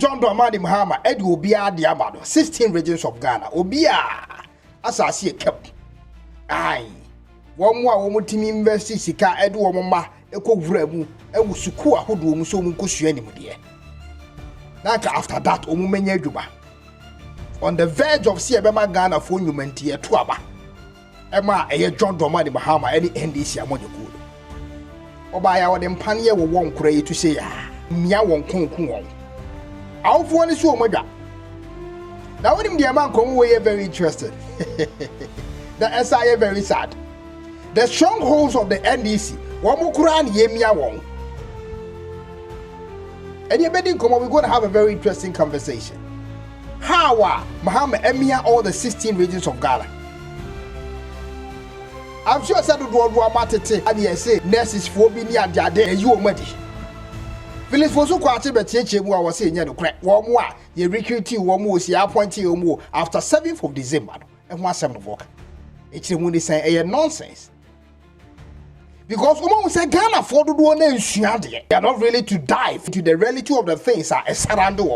John Dramani Mahama Aide Obia Diabado 16 regions of Ghana Obia asase e kep ai won wa won timi invest sika Aide wo ma ekowura mu ewu suku ahodo mu so mu kosua anim de naka after that omu menya adwuma on the verge of see ebema Ghana for nyumanti e to aba ema eye John Dramani Mahama any NDC amonye ku oba ya wode mpane ye wo won kura yetu se ya mia won konkun won awfo ni so omadwa now when the man come we very interested the SIA very sad the strongholds of the NDC womo kura ni yemia won and you betting come we're going to have a very interesting conversation how Mahama emia all the 16 regions of Ghana. I'm sure said do matete and you say nurses for be near their you already. Phyllis was so quite a bit was saying you crack one more you recruit you one more see appointing you more after 7th of December and 1/7 of work. It's when they say a nonsense. Because woman say Ghana for the one they are not really to dive into the reality of the things are a surrounding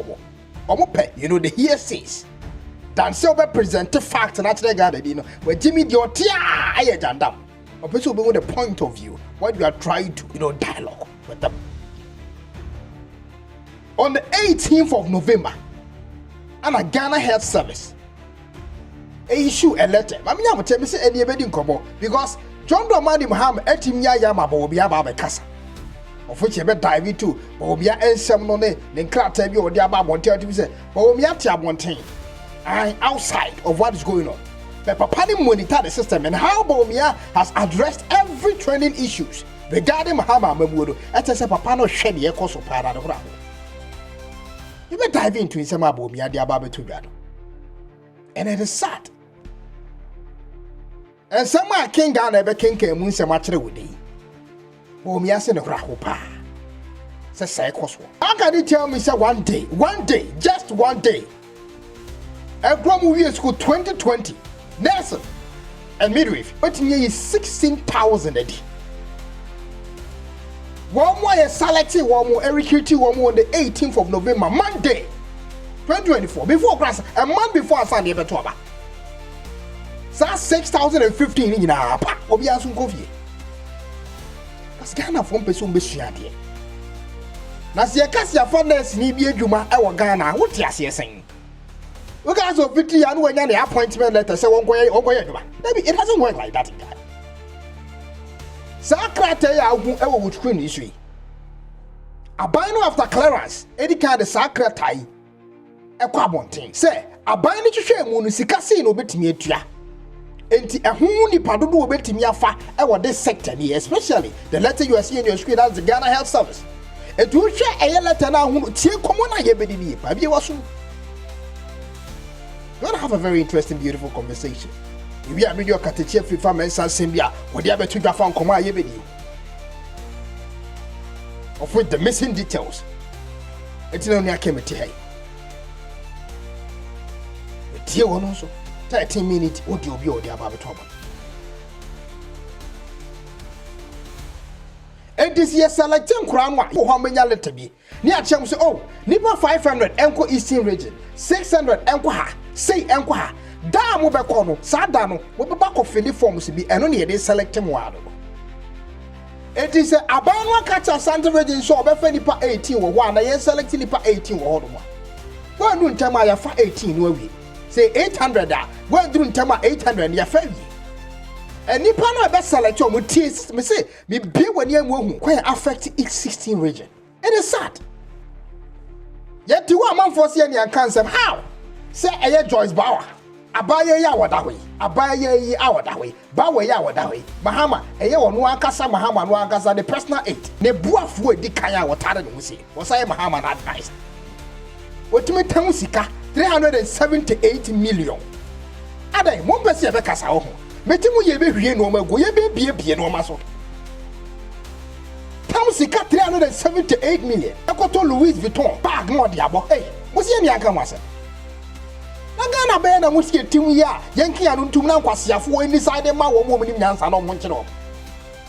you know the hearsays. Dan se obe present fact na actually gathered, you know, where Jimmy Diotia aye jandam. Or person with the point of view, what you are trying to, you know, dialogue with them. On the 18th of November, and a Ghana Health Service issue a letter. I mean, I would tell me say any wedding kobo because John Dramani Mahama etimya yama Bawumia ba kasa. Of which you better dive into Bawumia ensem no ne nkrata bi odi aba bonte ati say Bawumia ti abonten. And outside of what is going on. But Papa monitor the system and how Bawumia has addressed every trending issues regarding Mahama Memudo. At a Papa no shed the echoes of Parada. You may dive into some Bawumia de Ababe to Gado. And it is sad. And some King Ghana ever King K1ng Ghana with thee. Bawumia sent a Rahopa. Say, how can you tell me, say, one day, just one day? Movie School 2020, Nelson and midwife, but nearly 16,000 a day. One more selected, one more recruited, one more on the 18th of November, Monday, 2024, before class, a month before Sunday, Betoba. That's 6,015 in our pack of Yasun Coffee. That's Ghana from Pesum Beshiadi. Nasia Cassia Fonders, Nibia Juma, our Ghana, what you saying? We got so 50 and when the appointment letter say maybe it doesn't work like that in Ghana. Sakrate ya with queen issue. A bino after clearance, any kind of sakratai a quabontin. Say, a bino to share municipasi no bit me tia. Enti a huni padudu bit me afa our this sector, especially the letter you are seeing in your screen as the Ghana Health Service. And to share a letter now who take common I have been maybe was. We're gonna have a very interesting, beautiful conversation. If we are video Okatakyie FIFA mensa sembia, what the other two Japan come out yebedi. Of which the missing details. It's not near came to hey. The tier one also 30-minute audio be the about Tom. And this year selecting crown one, how many letter be? Near Cham say, oh, Nipa 500 Enko Eastern region, 600 Enko. Say Enko. Da mo be kono, sa da no, we be back of the forms be and only they select him wado. It is a abanwa catcher Santa region so be nipa 18 or one, I select nipa 18 or one. Go and do time I fa 18 we. Say 800 da, go and do time 800 ya fa. And nipa no be select you with tears, me say, me be when you who can affect each 16 region. It is sad. Yet to one man for see any cancer. How? Say Aide Joyce Bawa. Abaye ya wadawe. Abaye ya wadawe. Bawa ya wadawe. Mahama, eye wonu akasa Mahama no akasa the personal aid. Ne buafu edi kanya wotare no se. Wosaye Mahama na advice. Wotime tan sika 378 million. Adai mo pese be kasa ho. Metimu ye be hwie no mago ye be bie no maso. Tam sika 378 million. Ekoto Louis Vuitton bag no de abo. Hey, mo se ni aka mwase. Ghana be na musie timu ya yenki anu ntum na nkwasiafo inside ma wo mo nim nyansa no mo nkyere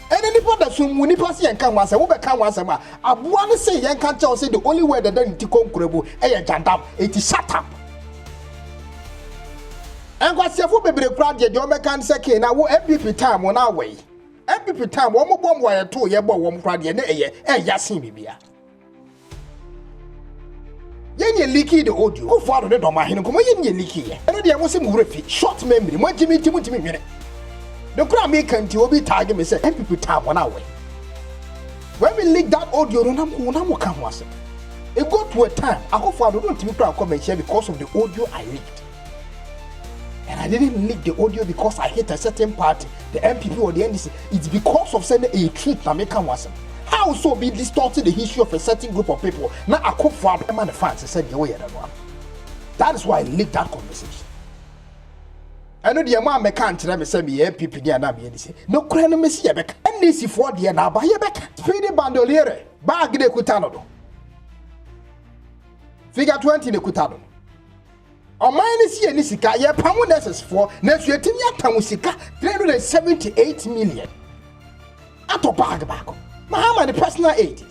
Any nipa that sum when nipa see and can once, we can once a ma. Abuane say yan can't tell say the only way that then to concrebo, jandam, it is shut up. And what's your baby project, your mecan second, I will every time on our way. Every time, one more bomb wire 2 year bomb project, yasin bibia. Yen leaky the audio. Who father the doma him come yen leaky. And the was him repeat short memory. What Jimmy minute. The crowd make will be target me say every time 1 hour. When we leak that audio, no come was it. It got to a time. I hope father don't me come and share because of the audio I leaked. And I didn't leak the audio because I hate a certain party, the MPP or the NDC. It's because of sending a truth that make come was it. How so be distorted the history of a certain group of people? Now I could find a man of fans and said the way that one. That is why I leaked that conversation. I know the man can't tell me say me MPP there na be say. No crane me see back. NDC for there na ba ye back. Speedy bandoliere. Bag de kutano do. Figure 20 ne kutano. O man see any sika ye pamu nurses for na so etimi atamu sika 378 million. Ato bag back. Mahama the personal aid.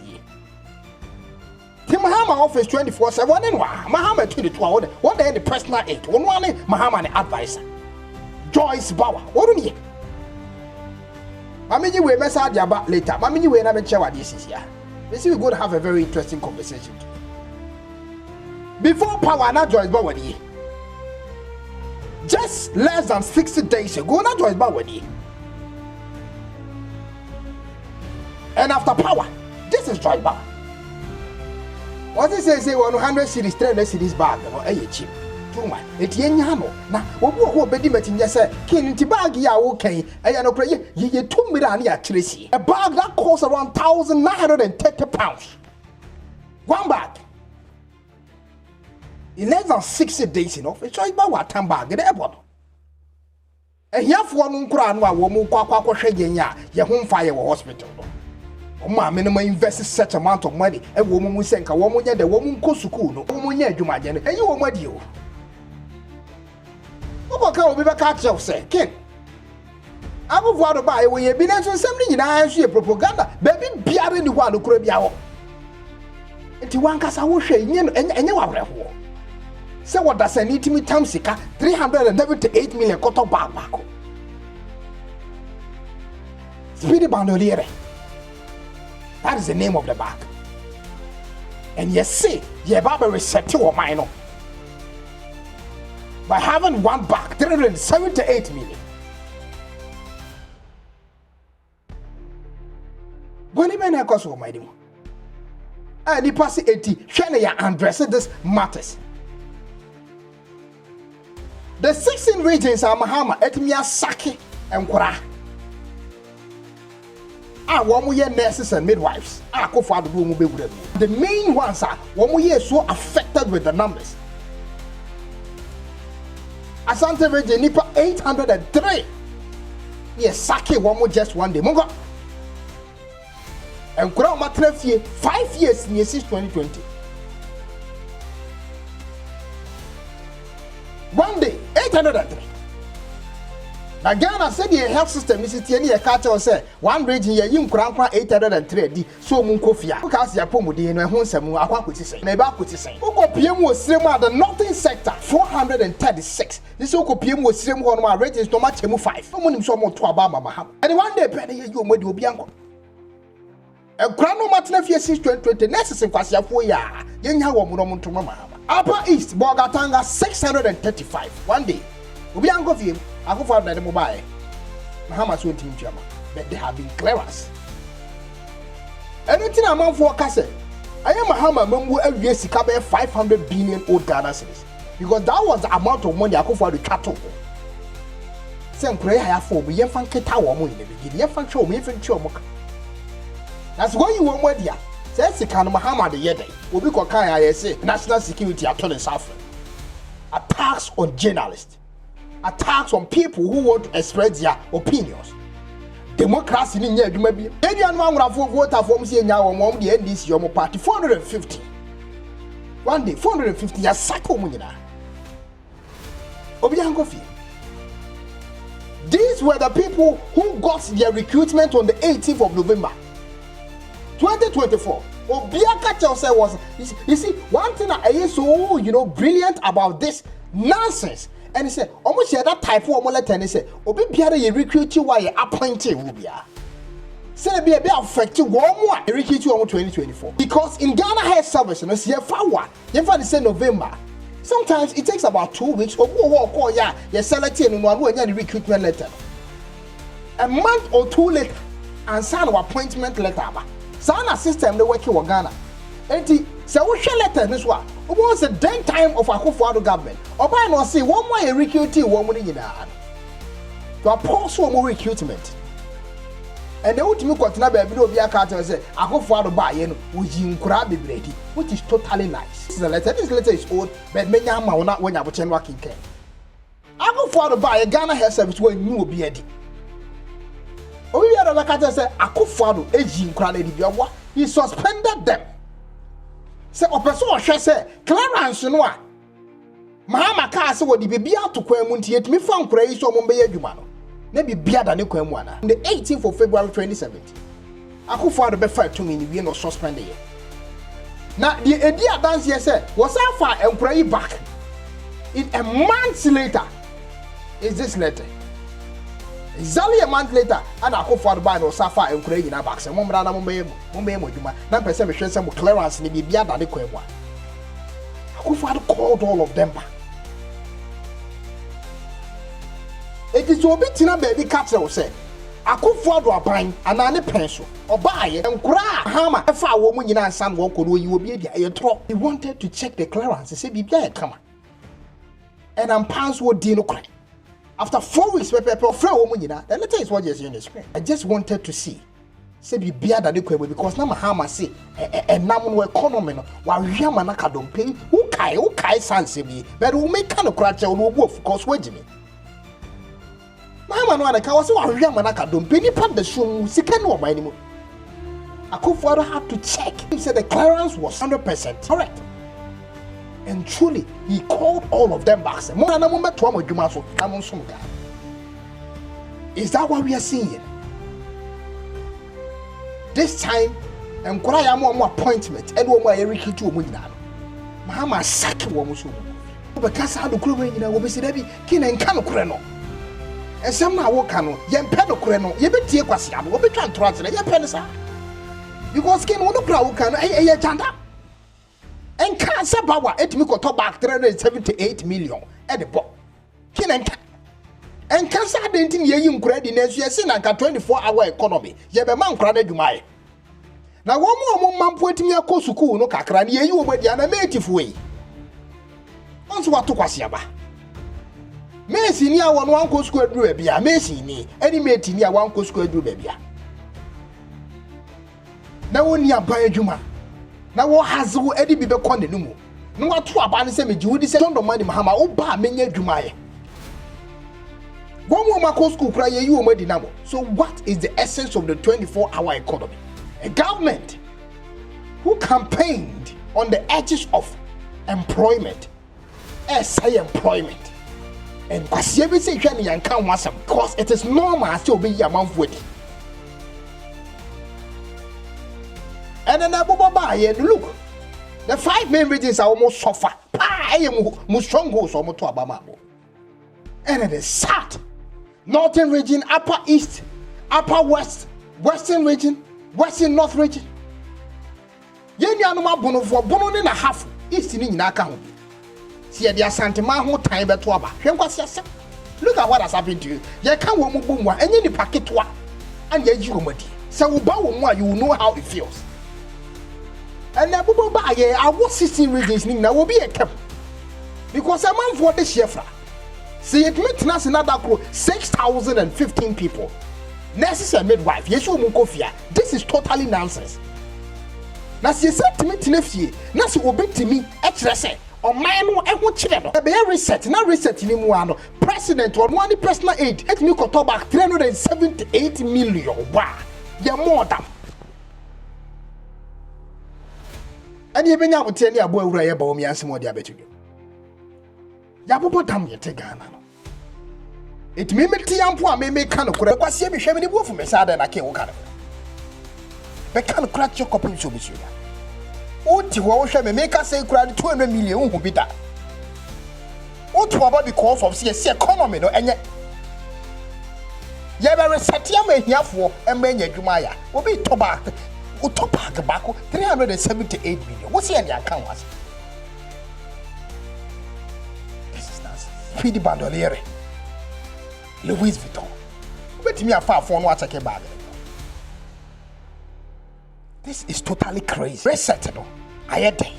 The Mahama office 24/7 and Mahama 22 what the personal aid. One Mahama the advisor. Joyce Bawa. What do you? I mean you will mess out your back later. I mean you will never share what this is here. You see we're going to have a very interesting conversation. Before power not Joyce Bawa. Just less than 60 days ago, not Joyce Bawa. And after power, this is Joyce Bawa. What is say 100 cedis, 300 cedis bag, or cheap. Too much. It's yenyano. Now, what be meeting yes, kin into bag ya okay. I know pray ye 2 million actually. A bag that costs around 1,930 pounds. One bag. In less than 60 days enough, it's Joyce Bawa time bag at the airport. And here for one crown while woman kwa shagenya, your home fire hospital. Ma minimum invest such amount of money. A woman will send a woman, the woman goes to school, no woman yet, you imagine, and you are you. What can we back at you, say, King? I will want to buy when you've been answering something in Irish propaganda, baby, be out in the one who could be out. And to one cast I will share and you are. So, what does I need to meet Tamsika 378 million cut off back. Speedy bandoliere. That is the name of the bag. And you see, your barber is set to a minor. By having one bag, 378 million. When you may cost for my demo. And you pass 80, Shania and dress this matters. The 16 regions are Mahama, Etimia Saki, and Kura. One year nurses and midwives. The main ones are 1 year so affected with the numbers. Asante region nipa 803. Yes, Saki one more just 1 day. Mongo. And Kura Matrefie 5 years since 2020. 1 day 803. Now Ghana said the health system is tieni e ka tell say one region ye yim kurankwa 803 di so mu nkofia because ya pomudi no ho nsam akwa kwoti sen na e ba kwoti sen ukopiem wo sirem at the northern sector 436 this ukopiem wo sirem ho no region to ma chemu 5 no munim so mo to aba mama and one day pe ye you omodi obi anko e kura no matena fie since 2020 nurses nkwasiafo ya ye nya wo mo no mo ntoma mama Upper East Bogatanga 635 1 day obi anko fie I go for the mobile. Mahama so team chama, but they have been clearance. Anything amount for Kase. I am Mahama Mambu every sika 500 billion old Ghana cedis. Because that was the amount of money I go for the cattle. Same prayer I have for me, you fan keta woman in the beginning, you fan show me even show moka. That's why you want more dear. Say sika no Mahama the yede. Obi ko kan I say national security at all suffering. Attacks on journalists. Attacks on people who want to express their opinions. Democracy in here, you may be. Anyone who vote for me, the NDC, your party 450. 1 day, 450 years, Sako Munina. Obiangofi. These were the people who got their recruitment on the 18th of November 2024. Obiaka was, you see, one thing that is so, brilliant about this nonsense. And he said, almost that type of letter, and he said, Obi Biara, you recruit you while you appointed Ubia. Say, be affected one more, recruit you on 2024. Because in Ghana Health Service, you see, you say November. Sometimes it takes about 2 weeks. You're selecting one recruitment letter. A month or 2 later, and sign an appointment letter. Sign a system they work in Ghana. And so we share letter this one. It was a then time of Akufo-Addo government. Or by no say one more recruiting woman in the to oppose one more recruitment. And the ultimate continent baby will be a carter say Akufo-Addo buy with you ready, which is totally nice. This is a letter. This letter is old, but many are not when I was working care. Akufo-Addo buy a Ghana Health Service when you will be ready. Oh, yeah, the carter said Akufo-Addo aging crowded. He suspended them. Say a person say Clarence no Mahama ka say what the baby out to Kwemunti yet me fan kura so mo be adwuma no na bibia da ne kwemu ana on the 18th of February 2017 Akufo-Addo be fight to me we no suspend ye na the idea dance here say was afa employee back in a month later is this letter exactly a month later and Akufo-Addo buy no safa employee na back say mo mra na mo be adwuma na person be hwe say mo clearance ne bibia da ne kwemu Akufo-Addo called all of them back. It is obi tina baby catcher will say Akufo-Addo aban anane penso obaye nkura hama efa wo mu nyina ansan wo kodo yi obi dia yetro. He wanted to check the clearance. He said bibia e kama and am pants wo di no kra. After 4 weeks people fra wo mu nyina. The letter is what you see on the screen. I just wanted to see say bibia da ne kwebo because na Mahama say enam no economy no wa hwama na kadompe who kai sanse bi but we make kind of crash no obu of course wagimi Mahama no anaka was wa hwama na kadompe ni pa the show sika no oman ni mu Akufo-Addo had to check. He said the clearance was 100% correct and truly he called all of them back. Mo na mo meto amadwuma so na mo nsom ga. Is that what we are seeing? This time, and Kuraya more appointment, and one more recruit to Munana. Mahama sack one so. Because I do Kruin, will be said, Kin and Kano Kreno. And somehow walk cano, Yan Peno Kreno, you be Tiaquasiam, will be trying to translate your penisa. Because Kin won't crowd can a janda. And Kasa Bawa, 8 million top back 378 million at the book. Kin and cancer didn't hear you credit next year, sin 24-hour economy. You have a man crowded you my. Now, one more man put me a cosuku no cacran, you were the animative way. Once what to Quasiaba. Macy near one co square do a beer, Macy ni, any mate near one co square do baby. Now, only a buy Juma. Now, what has who Eddie be the condenumo? No, what to abandon some Judy said on the money, Mahama, oh, bah, many Jumai. One more Marco school cry you dinamo. So what is the essence of the 24-hour economy? A government who campaigned on the edges of employment, say employment, and because it is normal to be a month with. And then look, the 5 main regions are almost suffer. I am strongholds almost to Abamabo. And it is sad. Northern region, upper east, upper west, western region, western north region. Yen yanuma bono for bono in a half east in Naka. See the Asante Maho time at Waba. Look at what has happened to you. You can't move and you packet one and yet you muddy. So Bawumia, you know how it feels. And then I was 16 regions now will be a cap because a man for the chef. See, it meant us another crew 6,015 people. Nurses and midwife, Yeshu Mukofia. This is totally nonsense. Now, she said to me, Tinefie, Nasi will be to me, say, or mine, and what channel. A bear reset, not reset in Muano. President or one personal aid, let me go back 378 million. Wow, you're more than. And you've been able to tell you about Bawumia and some more diabetes. Yabobo damn you take Ghana. It me tiampo a me kan kura kwase me hwe me ne buofu me sa da na ke wo kan be kan kura che kopin so bisu ya o ti wo hwe me ka say kura 200 million hu bi da o to about because of see economy no enye ye be reset ya ma hiafo e ma nya adwuma ya obi to ba o to bag bako 378 million wo see any account was this is nonsense feed bandoliere Louis Vuitton. But me a far phone watch a bag. This is totally crazy. Reset no. Aide.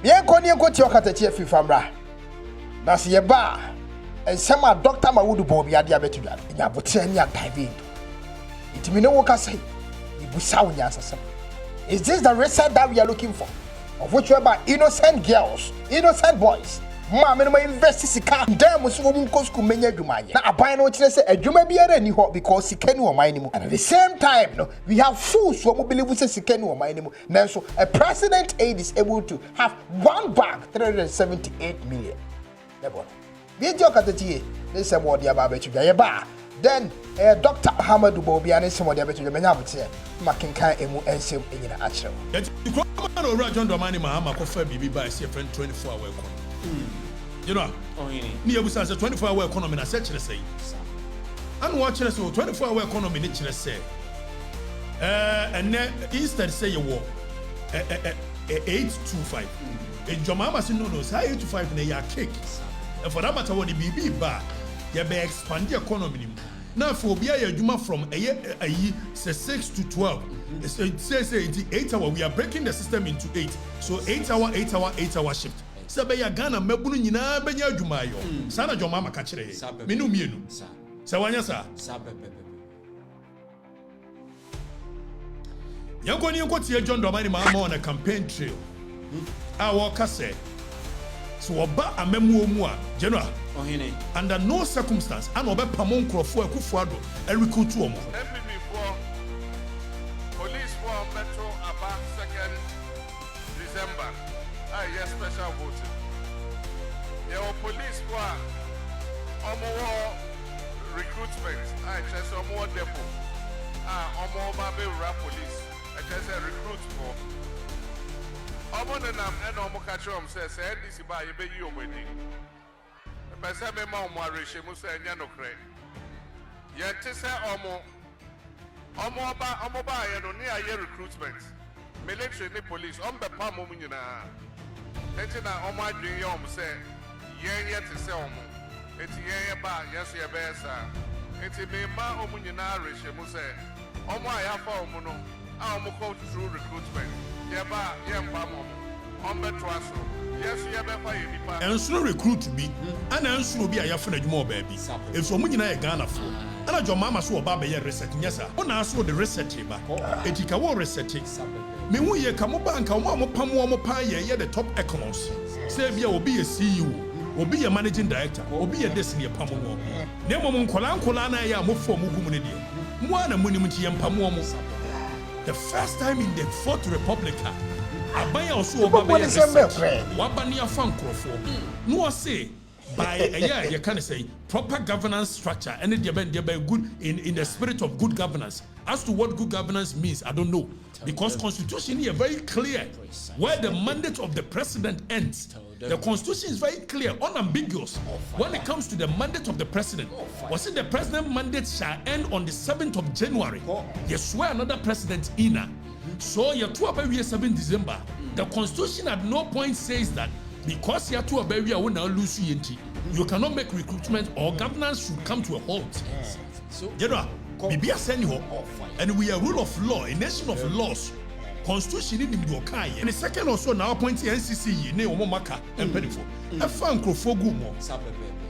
Me enko ni enko ti Okatakyie famra. Na se ye ba. Ensema doctor ma wudu bo bia dia betu bia. Nya botre ni dive. It me no work say. Ibusa wonya asasem. Is this the reset that we are looking for? Of which we are innocent girls, innocent boys. Mama no invest sika ndam so wo mko school menya adwuma anye na aban no kire se adwuma biara ni ho because sika ni wo man ni mu and at the same time no we have fools who believe say sika ni wo man ni mu nanso a president aide is able to have one bag 378 million lebo bi je Okatakyie ne se mo dia ba betwa ye ba then Dr. Mahama Joyce ne se mo dia betwa menya abote makenkan emu ensem enyina a kire wo ko no ra John Domani Mahama ko fa bibi ba se friend 24 hour economy. You know, ni ebusa say 24-hour economy na say kire say. An wa kire say 24-hour economy ni kire say. And instead say you wo 825. Ejomama say no say 825 na ya cake. And for that matter what the BB ba, ya be expand the economy. Now for obi adwuma from say 6 to 12. Say 8 hour we are breaking the system into 8. So 8 hour shift. Sabeya Ghana mebunu nyina benya adwuma yo sana joma maka kire menu mienu sa wanya sa yanko ni yanko tie John Domani Mahama on a campaign trail a waka say so oba amemu omu a general ohene under no circumstance and oba pamon krofo akufuado e recruit omo police for metro about 2nd December. Yes, special voting. Your police for recruitment. I just more depot. Police. I just recruit for. And catch says, this is by you wedding. The person may Marisha Musa and Yanokre. Yet, near recruitment. Military police, the Pamumina. Etina oma dwen yom se yen te se omo eti yen ba yeso ye be sa eti me ma omu nyina rehye mu se omo ayafa omu no a omu go through recruitment ye ba ye mpa mo ombe twaso yeso ye be fa ye nipa enso recruit bi ana enso obi ayafa na dwuma oba bi efo omu nyina ye Ghana fo ana jo mama so oba be ye research nyesa ona so the research ba eti ka wo research me hu ye ka mo banka mo pamo mo pa ye the top economists say bia obi ye CEO obi ye managing director obi ye destiny pamo mo na mo nkola na ya mo fo mo gumu ne de mo ana mo ni mo ti ye pamo mo the first time in the Fourth Republic abaya oso oba be wabani afan krofo no o say by a year you can say proper governance structure and they be good in the spirit of good governance. As to what good governance means, I don't know. Because constitution here very clear where the mandate of the president ends. The constitution is very clear, unambiguous. When it comes to the mandate of the president, was it the president mandate shall end on the 7th of January? You swear another president in. So you 7 December. The constitution at no point says that because you are to a barrier will now lose you cannot make recruitment or governance should come to a halt. You know, and we are rule of law, a nation of laws. Constitution in the Okai. And the second also now appointing NCC, ne Omomaka, and Penifo. A fan Crofogumo.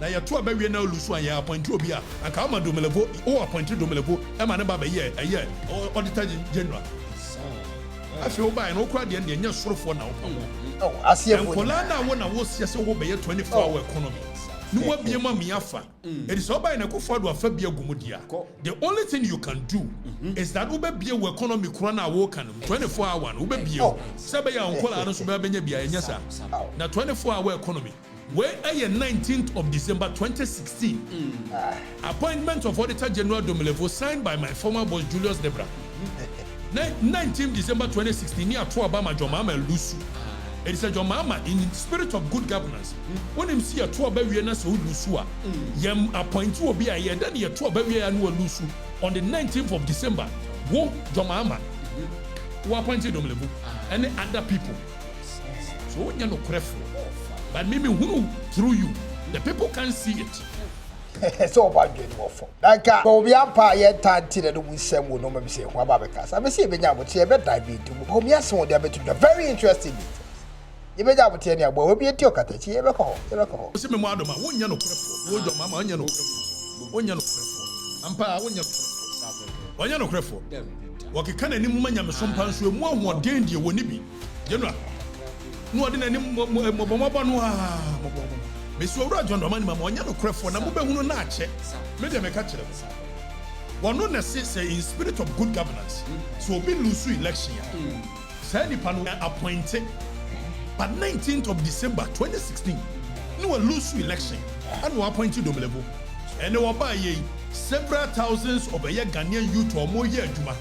Now you're to a barrier now lose one year appoint Tobia, and Kama Domelevo, or appointed Domelevo, and Manaba a year, or Auditor General. I feel by an okra and you're sort of now. Oh, I see. And Polana when I was just over 24-hour economy. No one be a miafa. It is all by a Kufadu of Fabia Gumudia. The only thing you can do is that Ube be a economy crana walk and 24-hour Ube be Sabaya and Kola and Subabenia be a yasa. Now 24-hour economy. where a 19th of December 2016. Appointment of Auditor General Domilevo signed by my former boss Julius Debra. 19th December 2016, near Tuabama Jomama Lusu. It is a Jomama in spirit of good governance. When him see a Tuabawiana so Lusua, Yam appoint you be a year, then you Tuabawia and Lusu on the 19th of December. Wo Jomama who appointed Domilevo and the other people. So when you're no creful, but maybe who through you, the people can see it. So bad you know for. Like Bawumia pa yet tanti that we send will no say what babacas. I may see Benya would say a bit dive to Bawumia so they are very interesting. You may have tell you about be a Okatakyie ever call. See me madam, one yano creful, would your mama on yano creful, one yano creful, Ampa one yano creful. What can any woman yam some pants with more danger when it be? General. No, I didn't any Monsieur Rajon, the man, Mamma, no crap for Namuba, who not check. Made them a catch them. One not say in spirit of good governance. So be Lusu election. Sandy Panua appointed. But 19th of December 2016, no Lusu election. And we appointed Domilevo. And they were by several thousands of a year Ghanaian youth or more year Juma.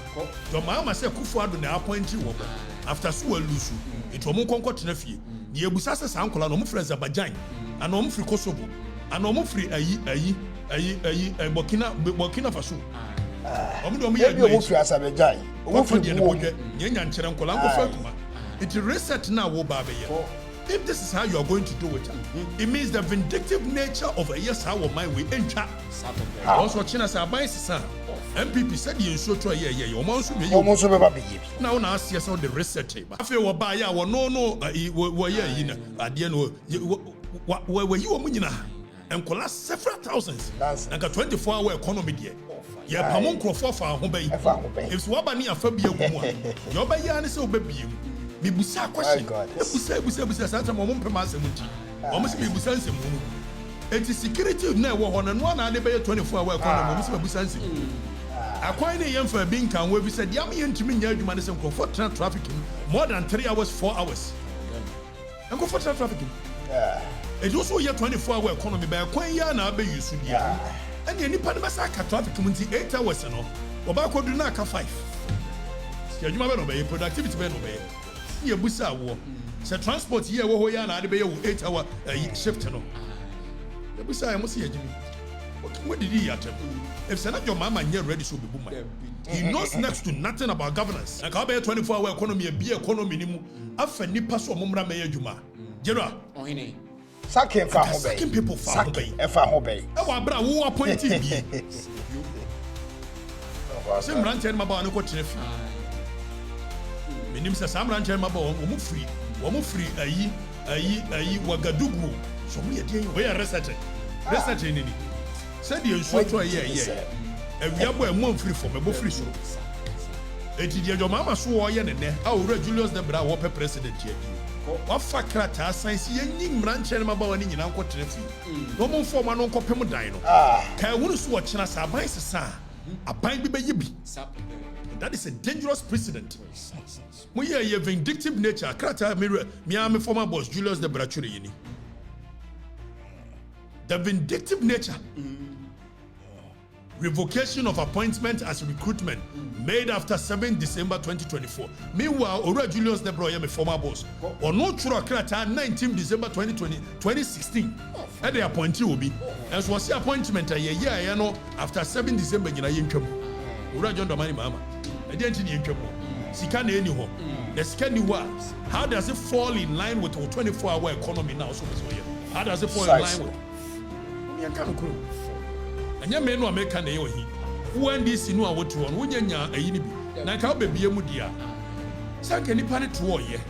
Your mamma said Kufuado and appointed woman. After Suwa Lusu, it was more conquered Nefi. The Ebusasa Sankola, no friends Abajan. And no free Kosovo, and no free Burkina Faso. It reset now, if this is how you are going to do it, it means the vindictive nature of a yes, how mind we enter. Also, China's advice, son. MPP said you should try almost now ask yourself the reset. I feel what by our no, at the end. Where you are winning and collapse several thousands like a 24-hour economy there. Yeah, Pamon Crawford for home bay. If Swabani and Fabio, your bayan is so baby. Me busa question. Busa Santa Momon Pemasemuti. Almost me busanse munu. It is security now on and one other 24-hour economy. Busanse. Acquiring a young for being can where we said Yami and Timmy Yajumanis and comfort trafficking more than 3 hours, 4 hours. And comfort trafficking. It's also a 24-hour economy by a coin yana be used to be. And any Panamasa traffic community 8 hours and all. Obako do not 5. You might obey productivity when obey. Here, Busa war. So transport here, Wohoyana, the bay 8 hour shift. The Busa, I must see Jimmy. What did he attempt? If Senator your mama and you're ready, so be boom. He knows next to nothing about governance. And I'll be a 24-hour economy, a be economy. After Nipaso Mumra Mayor Juma. General. Sacking people for obey. Our brother who appointed me. Some rancher Mabano Cochinefi. My name is Sam Rancher Mabo, Omufri, Wagadugu. So we are resetting. Resetting. Said you should try a and we are more free from a free so. It is your mama so I and how Julius Debra Wapper president here. What factor science yen rancher Mabawani in Uncle Treffy? No more for my uncle Pemodino. Can one watch us a bicycle, sir? A pine baby. That is a dangerous precedent. We are a vindictive nature. Krata mirror, Miami former boss Julius Debra Churini. The vindictive nature. Revocation of appointment as recruitment made after 7 December 2024. Meanwhile, Ora Julius Debra, my former boss, or no true Krata 19 December 2016. And the appointee will be. As was the appointment a year after 7 December in a year. Ora John Domani Mama. I didn't need you. Sikane anyhow. The scanny was. How does it fall in line with our 24-hour economy now? How does it fall in line with? And your men were making a year. When this in what you want, when you're a yinibi, like how baby a mudia. Sank any panic to war, yeah.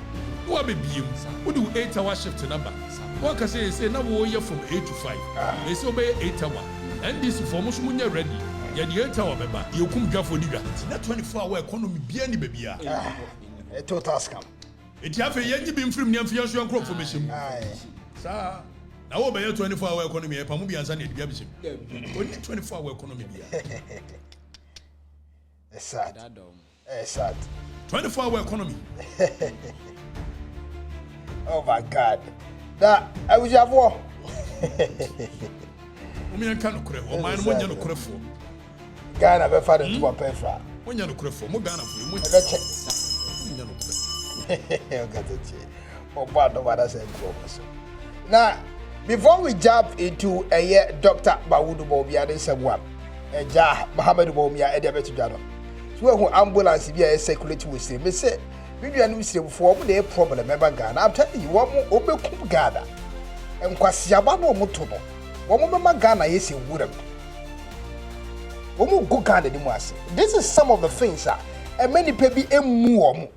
What baby you would do 8-hour shift in number. One can say, now we're from 8 to 5. They say obey 8 hours. And this information when you're ready. The 8-hour member, you come just for Niga. That 24-hour economy be any baby. A total scam. It have a young being from the Fianso and crop formation. Sir, now over 24-hour economy, Pamubi and Sunday Gabishim. Only 24-hour economy. It's sad. It's sad. 24-hour economy. Oh my God. That I was your war. Women can't cry, or mine when you're cry for. Ghana, my father to a pefra. When you're cry for, more Ghana for you. Oh, but no matter say now, before we jump into a year, Dr. Bawumia, they said one. A jar, Mahama Bawumia, Aide Betujano. So, who ambulance be a circulating with him, say, maybe I knew before the problem, remember Ghana. I'm telling you, one more open Ghana. And Kwasiabano Mutono. One more Ghana is in Woodham. One more good Ghana, this is some of the things, sir. And many people a more.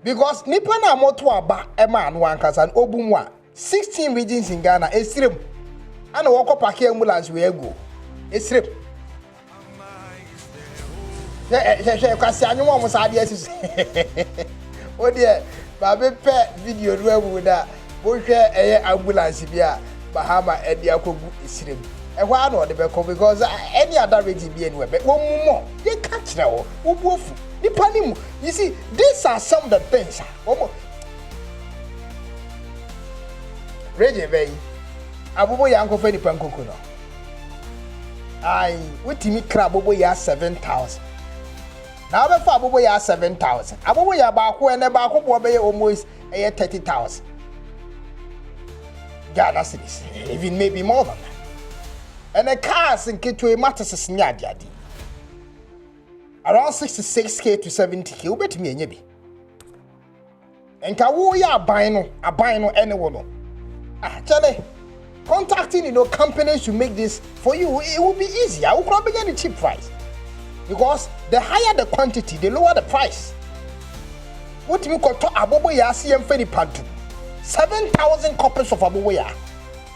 Because nipa na moto aba ema anu ankasa obumwa 16 regions in Ghana esrem ana woko park ambulance we ego esrem kwasi anwo mo sa de asisi o de ba be pe video do abu da bo hwe eye ambulance bia Bahama edi akogu esrem ehwa na o de be ko because any other region bi anywhere be wo mumo ye ka kire wo obuofu. You see, these are some of the things. Reggie Bay, Abubo Yanko Feni Pankuno. With me crab over ya 7,000. Now, the Fabu ya 7,000. Abubo ya Baku and the Baku Bobe almost 30,000. Ghana cedis, even maybe more than that. And the cars in Kitwe matters is Nyadi. Around 66k to 70k, you bet me any. And Kawu ya abino anyone. Actually, contacting companies to make this for you, it will be easier. I will probably get a cheap price. Because the higher the quantity, the lower the price. What you call Abobo ya CM Feni Pantu. 7,000 copies of Abobo ya.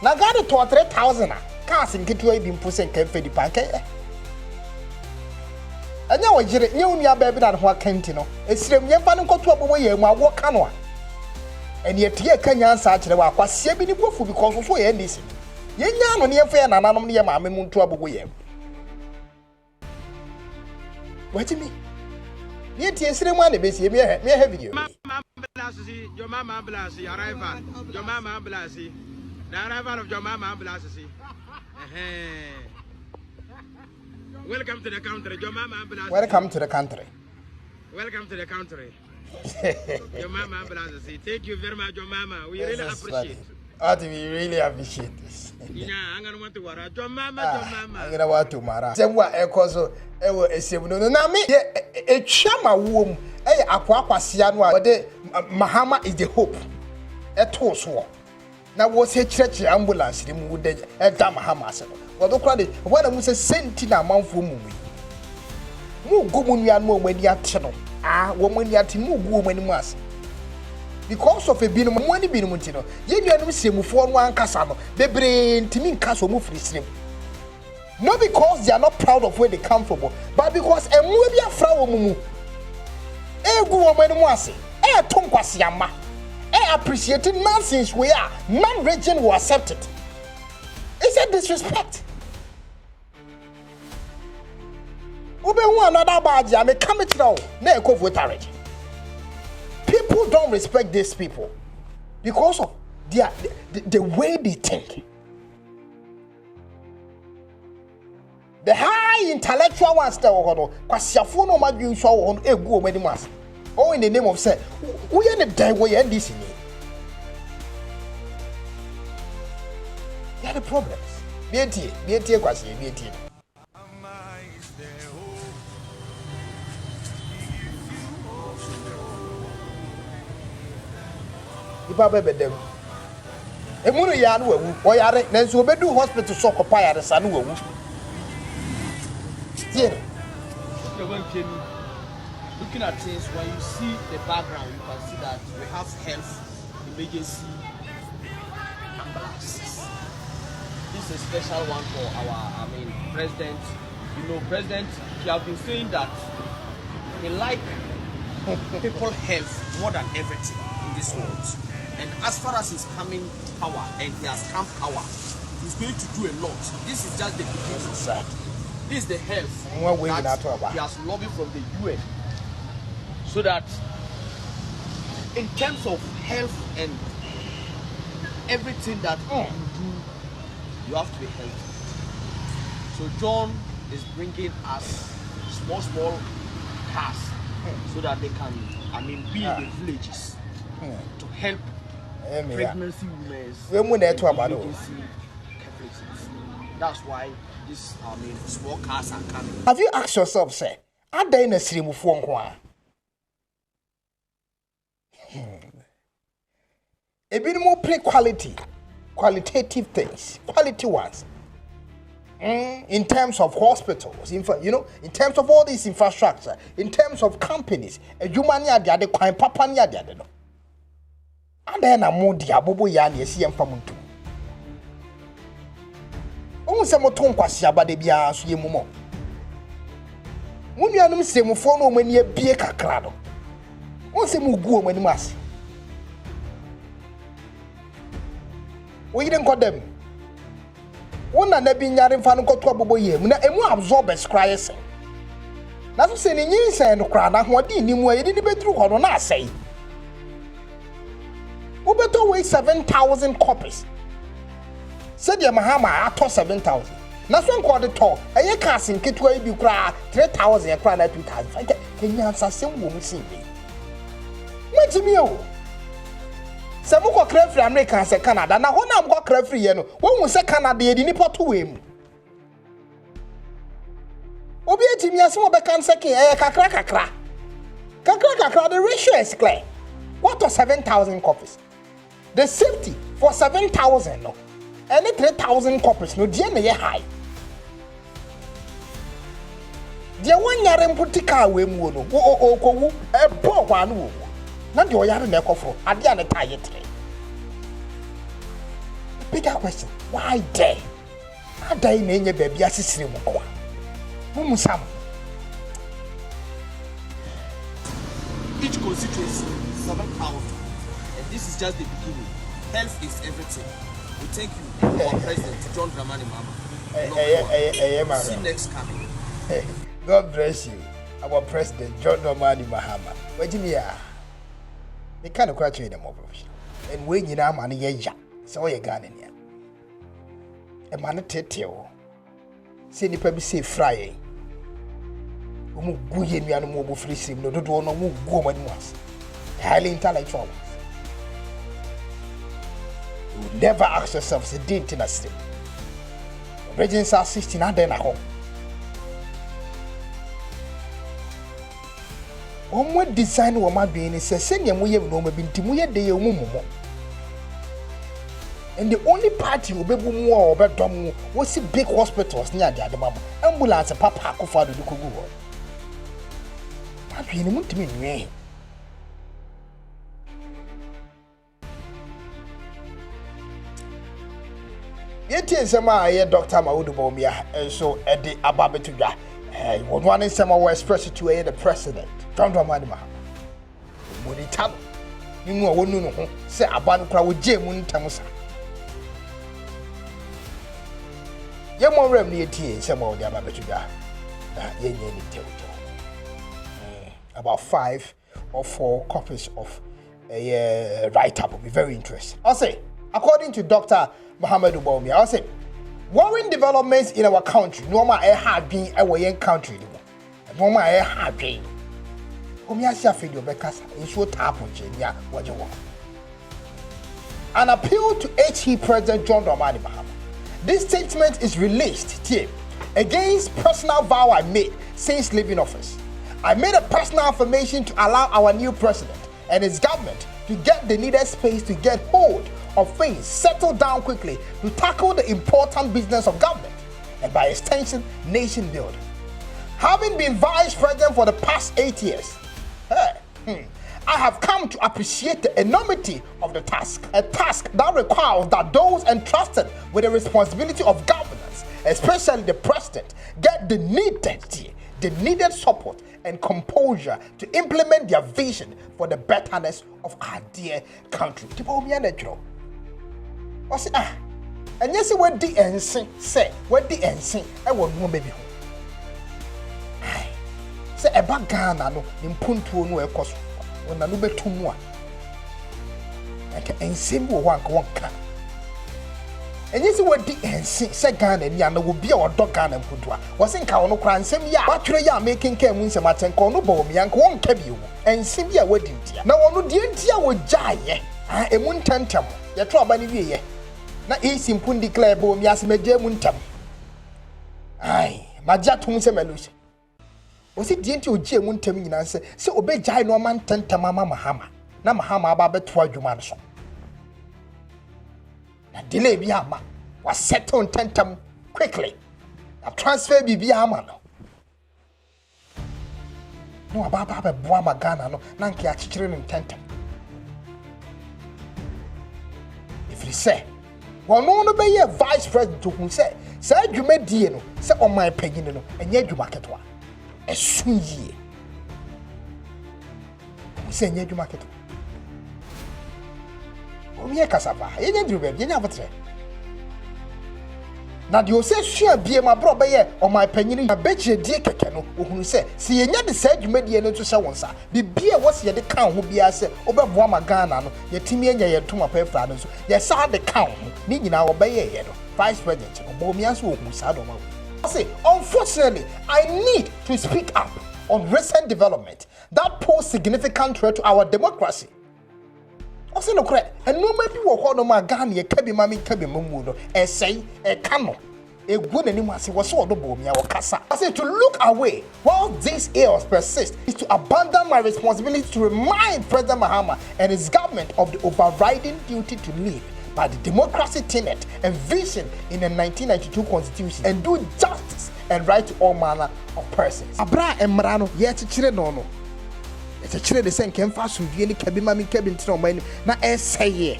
Now got it to 3,000. Cars in Kitwe been pushing Feni Panke. And now you baby that what can't no. It's them Yapan got to away my work canoa. And yet here can you answer to the work was saving the wolf because of where this. Yan on your fair and I'm near my moon trouble with him. What do you mean? Yet, yes, the money busy, me have you. Your mama Blasi, arrival, your mama Blasi, the arrival of your mama Blasi. Welcome to the country, your mama Blasi. Welcome to the country. Welcome to the country. Your mama Blasi. Thank you very much, your mama. We really appreciate. Oh, we really appreciate this. Yeah, I'm gonna want to worry. Your mama. I'm gonna want to marry. Same way, Ekoso, Ewo Esebuno. Na me, a chama womb, Aqua Sianwa, Mahama is the hope. A toast. Now, was a church ambulance, the mood at Mahama. What the credit, what I was a sentinel month for movie. Move good when you are more when you are channel. When you are to move when you must. Because of a bin of money bin Montino, you know, see for one casano, they bring to me castle move free stream. Not because they are not proud of where they come from, but because a movie of Frau Mumu. Go when you want to say, Tonquas Yama. Appreciating nonsense we are, non-region will accept it. Is that disrespect? People don't respect these people because of the way they think. The high intellectual ones oh, in the name of say, we are the day we end this in it. There are the problems. BT, kwasi, BT. Ipa bebe dem. Emunu ya no wu, o yare, na nso obedu hospital so kopa yare sa no wu. Tie. Looking at things, when you see the background, you can see that we have health emergency ambulances. This is a special one for our, president. You know, president, he has been saying that he like people health more than everything in this world. And as far as his coming power and he has come power, he's going to do a lot. This is just the beginning. This is the health that he has lobbied from the UN. So that in terms of health and everything that you do, you have to be healthy. So John is bringing us small cars so that they can, be in the villages to help pregnancy women. That's why these small cars are coming. Have you asked yourself, say, are they in a stream of one? A bit more qualitative things, quality ones. In terms of hospitals, in terms of all this infrastructure, in terms of companies, a humania the other crime, papa near the other. And then a more diabobo yan, yes, young Pamuntu. Almost a moton quasia, but they be a sumo. When you are no same phone when you be a crado. Once a mugu when you must. We didn't call them. One and never been yarin fan got to a boy, Muna emu absorb as cries. That's saying you say no crowd, what did you didn't be true or not say. Who better weigh 7,000 copies? Said your Mahama, I told 7,000. That's one quarter tall. A year casting kit where you cry 3,000 and cry 2,000. Can you answer some woman see me? Wait to me. Some go crave America and say Canada. Now, when I'm got crave free, when we say Canada, you didn't put to him. Obi Jimmy, as more can say, kakra. The ratio is clear. What was 7,000 copies? The safety for 7,000, no. Any 3,000 copies, no, DNA high. The one yarim putika we mono, a poor one. Not your yard neck of at the other tire tray. Bigger question, why day? I die in your baby as a stream. Mumusam. Each constituency 7,000, and this is just the beginning. Health is everything. We thank you, our President John Dramani Mahama. See you next coming. God bless you, our President John Dramani Mahama. Wait a minute. They can't congratulate them more professional. And when you know money, yeah, so you're gone in here. A man at you. Say the people say Friday. Umu guye mi anu mo free sim no do no mu go man once. Highly intellectual. You will never ask yourself the date in a stream. Regents are 16 and then at home. One design woman being is a senior muye no me binti muye de umumo. And the only party will be more or better was see big hospitals near the other ambulance and papa for the Kugu. What do you want to mean? Yet is a Dr. Bawumia, and so Aide Ababetuga. Was one in some was expressed to the president. John Dramani Mahama. Would he tell you know, wouldn't know, say a band crowd with Jim Tamusa. You're more remedy tea, some of the Ababetuga. About 5 or 4 copies of a write-up will be very interesting. I'll say, according to Dr. Mahama Bawumia, I'll say, worrying developments in our country, no matter how been our young country, no matter how been. An appeal to HE President John Dramani Mahama. This statement is released against personal vow I made since leaving office. I made a personal affirmation to allow our new president and his government to get the needed space to get hold of things, settle down quickly to tackle the important business of government and by extension, nation building. Having been vice president for the past 8 years, I have come to appreciate the enormity of the task, a task that requires that those entrusted with the responsibility of governance, especially the president, get the needed support and composure to implement their vision for the betterness of our dear country. What's and yes, what the NC say, what the NC, I want no baby. Say a bag Ghana no in Puntu no a cost when I look to more. ensem wo wanka wonka enye se wadi ense se Ghana ni ana wo bia odo Ghana mpodua wo se nka wono kra nsem ya watwere ya making kan mu nsem atenka ono Bawumia nka wonka bi wo ensem bia wadi ntia na wono die ntia wo gyaye emu ntantam ye to aba ni wiye na simple declare Bawumia se meje mu ntam magya tum se melusi wo se die ntia ogie mu ntam nyina se obegyae no man ntantam ama Mahama na Mahama aba beto adwuma no so na delay bi ama was settle ntantam quickly na transfer bi ama no aba be boa ma Ghana no na nke achichire no ntantam if you say wono no be ye vice president who say adwuma die no say oman pagine no enye adwuma ketwa esun yie say enye adwuma ketwa omiye kasaba yenye drube yenye avotre na de ose sua bie ma bro be ye o my panyini na beche die keke no ohunu se si yenye de sa adwumadie no to hye wonsa bibie wo se ye de kan ho bia se obeboa ma Ghana no yetimi enya ye toma pefra no so ye sa de kan ho ni nyina wo be ye no vice president Bawumia so ohunu sa do ma wo say unfortunately I need to speak up on recent development that pose significant threat to our democracy. Ose no kre enoma bi wo ho no ma Ghana ye kabi mami kabi mamu no esei e kano egu nanim ase wo so odo Bawumia wo kasa. I say to look away while these ills persist is to abandon my responsibility to remind President Mahama and his government of the overriding duty to live by the democracy tenet and vision in the 1992 constitution and do justice and right to all manner of persons. Abra emra no ye chichire no it's a chile de sen ken fa sundue ni kabi mami kabi ntina o mani na eseye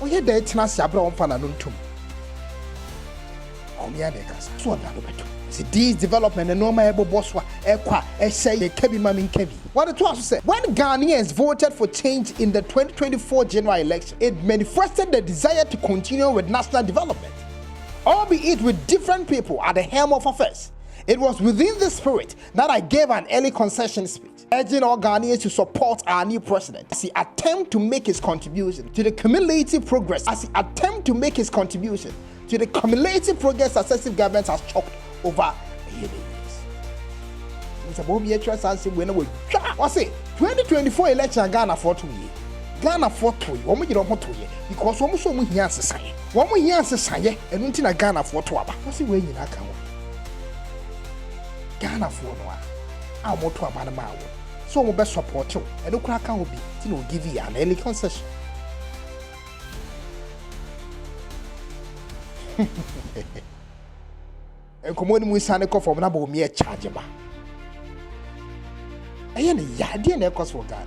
o ye da etina se abra on fa na no ntum o me ade kasa so da no beto see these development and normal ebo so ekwa eseye kabi mami kabi what it was say when Ghanaians voted for change in the 2024 general election it manifested the desire to continue with national development, albeit with different people at the helm of affairs. It was within this spirit that I gave an early concession speech, urging all Ghanaians to support our new president as he attempts to make his contribution to the cumulative progress successive governments has chalked over the years. Mr. Bawumia says when we say 2024 election Ghana for 2 years. Ghana for 2 years. Woman you don't want 2 years because woman so much answer say. Woman you answer say and until Ghana for 2 aba. What's the way you can Ghana for no a mo to aba na ma wo so mo be support you and no kra kan obi ti no give you an early concession. En komoni mu sane ko from na Bawumia charge ba aye ne ya de na cost for Ghana.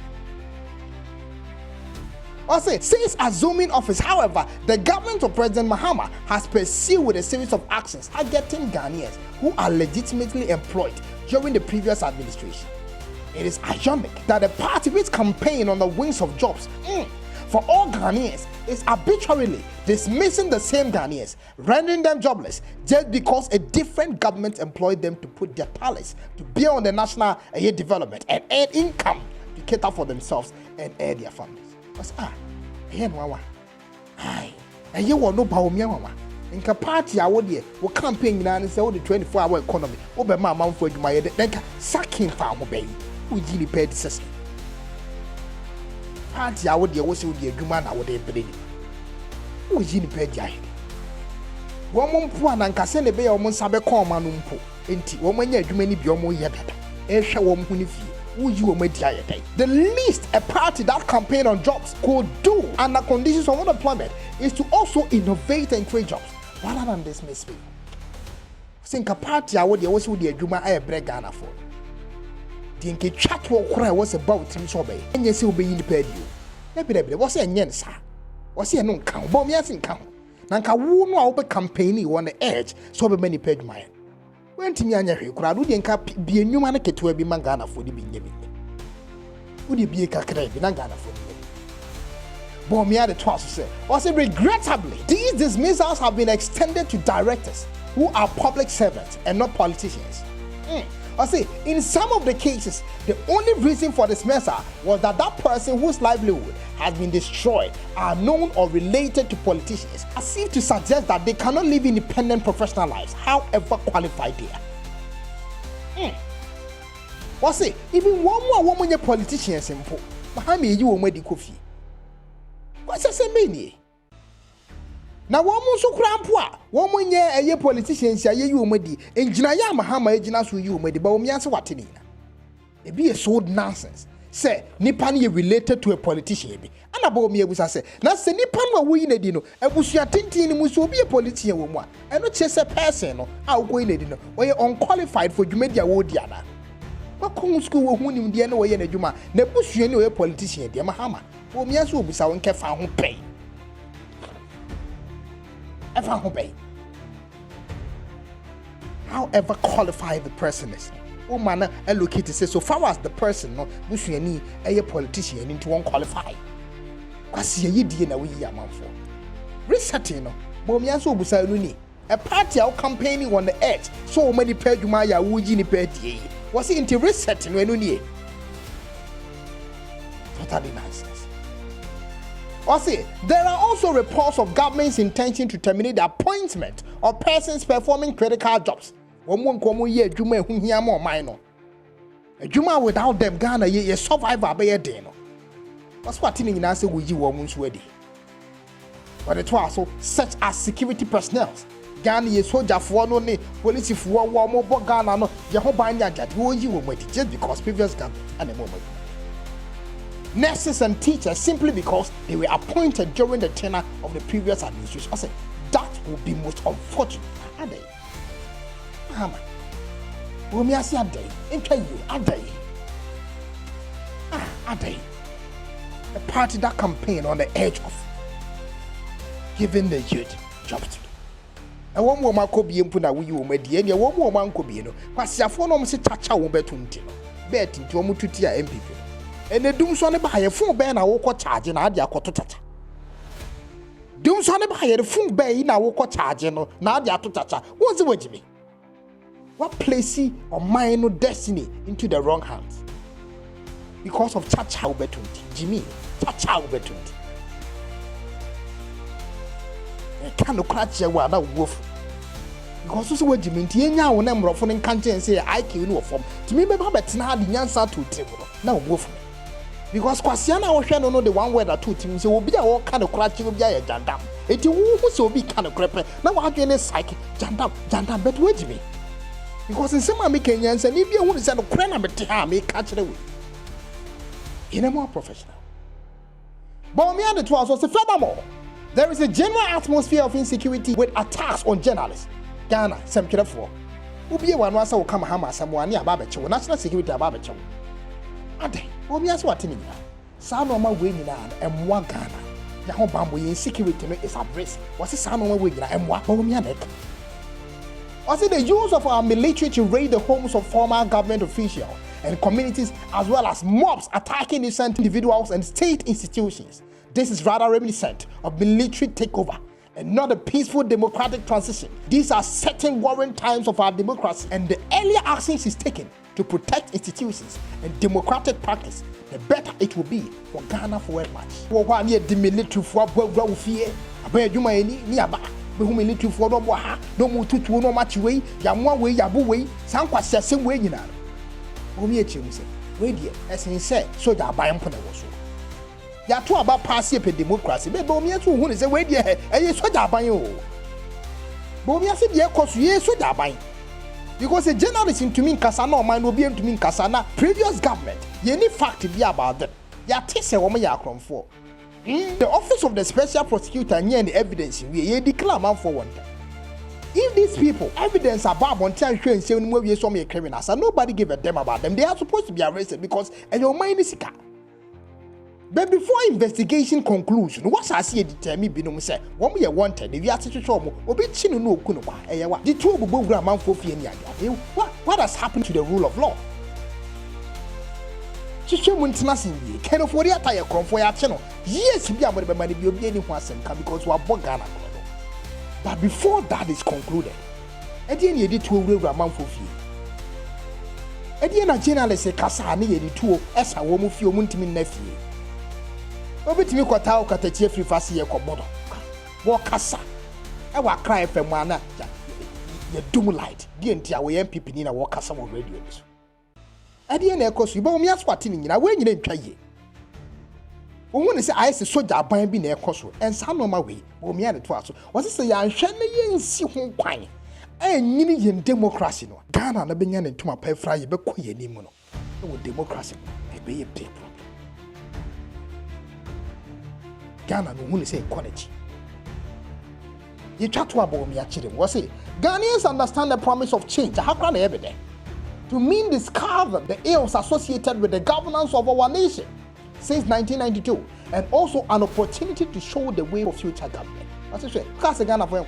Also, since assuming office, however, the government of President Mahama has pursued a series of actions targeting Ghanaians who are legitimately employed during the previous administration. It is ironic that the party which campaigned on the wings of jobs for all Ghanaians is arbitrarily dismissing the same Ghanaians, rendering them jobless just because a different government employed them to put their talents to bear on the national development and earn income to cater for themselves and aid their families. Wawa. You will know Bawumia Wawa. In party, I would ye, will campaign and say, the 24-hour economy, over my mouth for my then sucking farm obey. Who really paid the system? Party, I would ye also be a human, I would be ready. Who is in the paid ya? Woman poor and Cassandra Bay almost have a common umpo. Ain't woman yet many biomo yet. Esha woman who the least a party that campaign on jobs could do under conditions of unemployment is to also innovate and create jobs rather than dismiss people. Think a party I would also the Juma I break Ghana for. The chat was about Tim Sobe and yes, will be in the pay you. Maybe was a yen, sir. Was he no count? Bomb yes in count. Nanka woo no open campaign on the edge, so many paid mine. When Timanya crowd would be a new man to be Mangana for the beginning. Would you be a cacre in Ghana for me? Bawumia the twice said, also regrettably, these dismissals have been extended to directors who are public servants and not politicians. I say, in some of the cases, the only reason for dismissal was that that person whose livelihood has been destroyed are known or related to politicians, as if to suggest that they cannot live independent professional lives, however qualified they are. What's it? Even one more woman, politicians, simple. Mahama you already coffee. What's the same meaning? Now, one more so crampoa, one more year a year politicians, a year you medi, and Jinaya Mahama Eginas who you made the Bawumia Watinina. It be a sold nonsense. Say, Nipani related to a politician. And a Bawumia was I say, now say Nipan were winning dino, and Busia Tintin must be a politician woman, and not just a person, I'll go in a dinner, or you're unqualified for Jumedia Wodiana. What Kung school who knew the way in a Juma, the Busian a politician, dear Mahama, Bawumias will be sound kefa who pay. However qualified the person is. Oh man, allocated says so far as the person no busuani a politician into one qualified. Kwasi ye die na we yaman for. Resetting no, Bawumia so busa nuni. A party out campaigning on the edge. So many peduma ya wuji ni pedie. Was it into resetting when nuni? Totally nonsense. There are also reports of government's intention to terminate the appointment of persons performing critical jobs. A Juma without them, Ghana ye survivor by a day. What's what in answer with you woman's wedding? But it was also such as security personnel. Ghana ye soldier for no name, police for war more Ghana no, Yahobanya that you will just because previous gun and a moment. Nurses and teachers simply because they were appointed during the tenure of the previous administration. I said that would be most unfortunate. Ade, Mahama, Bawumia say Ade, enjoy Ade, Ade. The party that campaign on the edge of giving the youth jobs to. And one woman could be impuna we you made the end. One woman could be no. But your phone almost chacha will bet to bet into a mututia MPP. And the doom son by a full ban I walk charge and Nadia Cotacha. Doom son by a full bay in our walk charge and Nadia Totacha. What's the way to me? What place or mine or destiny into the wrong hands? Because of Chacha Betunti, Jimmy, Chacha Betunti. I can't catch a one wolf. Because also what Jimmy, Tia, when I'm rough and can't say I kill no form. To me, my bet now the answer to table. Now wolf. Because Kwasiana was no the one word or two things will be all kind of crutching of Jaya Jandam. It will so be kind of crap. Now I can psychic Jandam, but wait me. Because in some Americans, and if you want to send a crane, I may catch it away. In a more professional. Bawumia the 12 was furthermore. There is a general atmosphere of insecurity with attacks on journalists. Ghana, some kid for. Ubi one was so come hammer someone near Babacho, national security Babacho. Ade, Bawumia swatting. Sound on my way and one Ghana. The home bamboo insecurity is at risk. Was a sound on my way and what Bawumia neck? Was it the use of our military to raid the homes of former government officials and communities, as well as mobs attacking innocent individuals and state institutions? This is rather reminiscent of military takeover and not a peaceful democratic transition. These are certain worrying times of our democracy, and the earlier actions is taken to protect institutions and democratic practice, the better it will be for Ghana forward march. For near the military for fear, who military for no more, no more to no much way, Yamwa way, Yabu way, Sanqua says same way, you know. Only say, wait here, as he said, so that by Ampona was. Ya talk about passing a democracy, but Bawumia too, who is a way there, and you saw that by you. Bawumia said, yeah, cause you so that by. Because a journalist to mean Kasana, mine will be to mean Kasana, previous government, you need fact to be about them. Ya taste a woman ya come for. The office of the special prosecutor and the evidence we declare man for one. If these people evidence about Montana and saying we saw me criminals and nobody give a damn about them, they are supposed to be arrested because and your mind is sick. But before investigation conclusion, what I see determine binom say when we are wanted, if you are to show me, obi chinu no kunoba, eyawa. The two will go man for fear. What has happened to the rule of law? Chiche Muntinasi, can afford the attire from for your channel. Yes, we are going to be anyone because we are Bogana. But before that is concluded, at the end, you did 2 real man for fee. Edi na journalist kasa ne ye dituo esa wo mu fie mu ntimi na fie. Obetimi kwata Okatakyie free fast ye kobodo. Wo kasa. E wa cry FM ana ye dum light. Die ntia wo MPP ni na wo kasa wo radio ni so. Edi na ekoso Bawumia so ate ni nyina we nyina ntwa ye. Wo ne se ayese soja aban bi na ekoso. Ensa no ma we Bawumia ne to aso. Wo se ya hwe ne ye nsi ho kwan. Nyini yen democracy no. Ghana na benya ne ntoma pefra ye bekɔ ye ni mu no. Wo democracy e be ye big problem. Ghana no hu ne say equality. Ye twa to Bawumia chire. Wo say Ghanaians understand the promise of change. How can they be there? To mean discover the ills associated with the governance of our nation since 1992 and also an opportunity to show the way of future government. What's it say? Because Ghana for you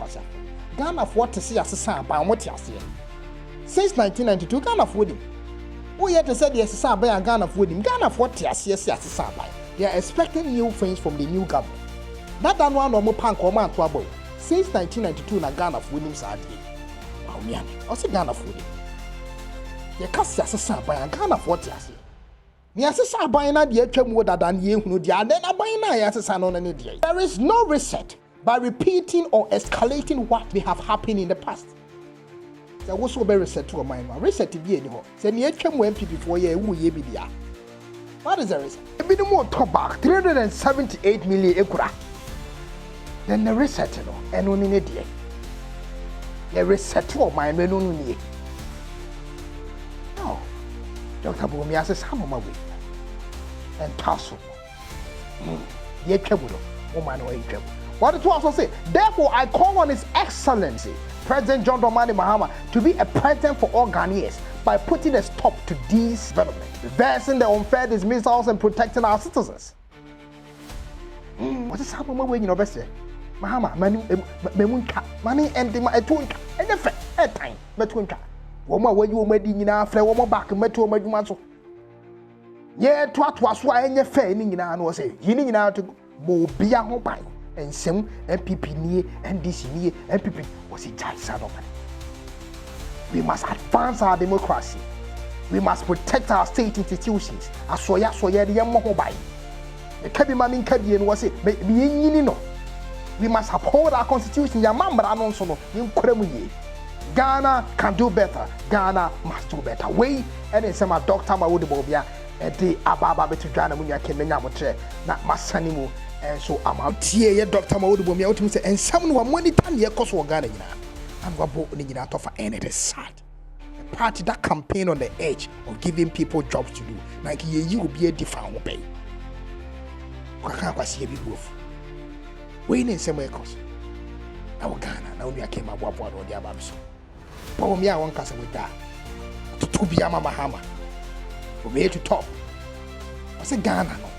Ghana for what to see as a sample and what you see. Since 1992, Ghana for him. Oh, yet to say the SSR by Ghana for him. Ghana for what you see as a sample. They are expecting new things from the new government. That done one or more punk or man to about. Since 1992, na Ghana for him Saturday. Bawumia, I say Ghana for him. You can't see as a sample and Ghana for what you see. Ni asesa ban na de atwa mu dadan ye hunu de adan na ban na ya asesa no na ne de. There is no reset by repeating or escalating what may have happened in the past. There was so reset to a mind. Reset to be anyhow. Say ni atwa mu MPP for ye wu ye bi dia. What is the reset? Ebi no more top back 378 million ekura. Then the reset no eno ni ne de. The reset to a mind no no ni. No. Dr. Bawumia says how mama we. And tassel. Ye trouble. Woman or trouble. What it also say, therefore I call on His Excellency, President John Dramani Mahama, to be a president for all Ghanaians by putting a stop to these developments, reversing the unfair dismissals and protecting our citizens. What is happening when you know best? Mahama, money and the matunka, and the fair time, matunka. Woman, when you made in our flare, woman back, metu, majumaso. Yea, twat was why any fair in our say, you know to go beyond mobile. And some MPP near and this near MPP was a child son of man. We must advance our democracy. We must protect our state institutions. As soya the young mobile. The Kabiman Kabian was it, no. We must uphold our constitution. Yamamba Anonsono in Kremye. Ghana can do better. Ghana must do better. We and it's my Dr. Bawumia and the Ababa to Ghana when you came in Yamotre, not Masanimu. And so I'm out here, Dr. Bawumia, out to and someone money time here cost for Ghana. I'm going to go to and it is sad. A party that campaign on the edge of giving people jobs to do, like you will be a different pay. I can't see a big wolf. Waiting in some way, cause now Ghana, now we came up with what the Ababs. Bawumia won't cast with that. To be a Mahama. From here to top. I said Ghana, no,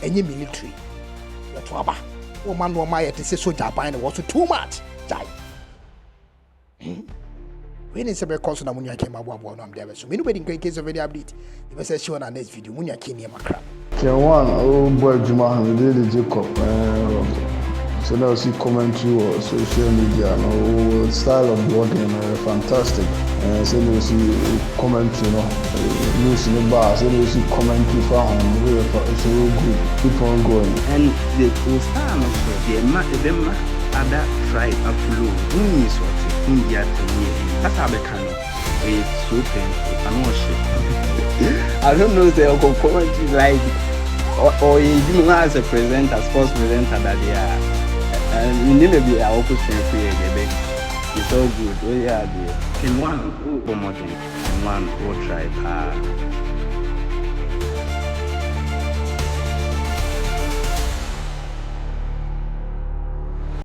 any military. Twaba. Woman no my to say so Japan was too much. Die. When it's a very cause when you came up with one there. So many wedding case of any update. You must say on our next video when you came near my crap. K1ng, oh boy, Juma, we did Jacob. So now see commentary or social media, no style of blogging, fantastic. So you see commentary, news in the bar, so you see commentary from so good, keep on going. And the style of them other tribe upload, is what India to me. That's how they can. It's so painful. I'm not sure. I don't know if they'll go commentary like or you do as a presenter, sports presenter that they are. And you never be our opposition for it's all good. Oh yeah, K1ng, one more thing, K1ng, tribe.